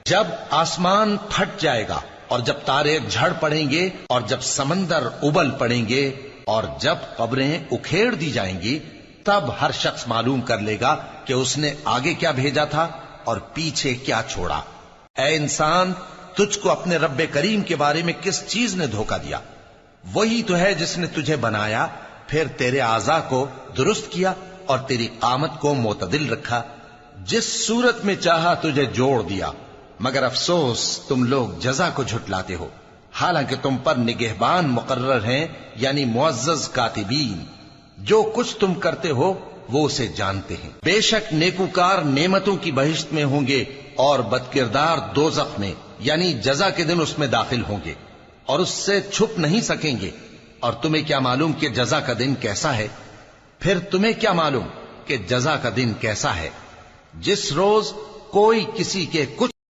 جب آسمان پھٹ جائے گا اور جب تارے جھڑ پڑیں گے اور جب سمندر ابل پڑیں گے اور جب قبریں اکھیڑ دی جائیں گی، تب ہر شخص معلوم کر لے گا کہ اس نے آگے کیا بھیجا تھا اور پیچھے کیا چھوڑا۔ اے انسان، تجھ کو اپنے رب کریم کے بارے میں کس چیز نے دھوکہ دیا؟ وہی تو ہے جس نے تجھے بنایا، پھر تیرے اعضاء کو درست کیا اور تیری قامت کو معتدل رکھا، جس صورت میں چاہا تجھے جوڑ دیا، مگر افسوس تم لوگ جزا کو جھٹلاتے ہو، حالانکہ تم پر نگہبان مقرر ہیں، یعنی معزز کاتبین، جو کچھ تم کرتے ہو وہ اسے جانتے ہیں۔ بے شک نیکوکار نعمتوں کی بہشت میں ہوں گے اور بدکردار دوزخ میں، یعنی جزا کے دن اس میں داخل ہوں گے اور اس سے چھپ نہیں سکیں گے۔ اور تمہیں کیا معلوم کہ جزا کا دن کیسا ہے؟ پھر تمہیں کیا معلوم کہ جزا کا دن کیسا ہے؟ جس روز کوئی کسی کے کچھ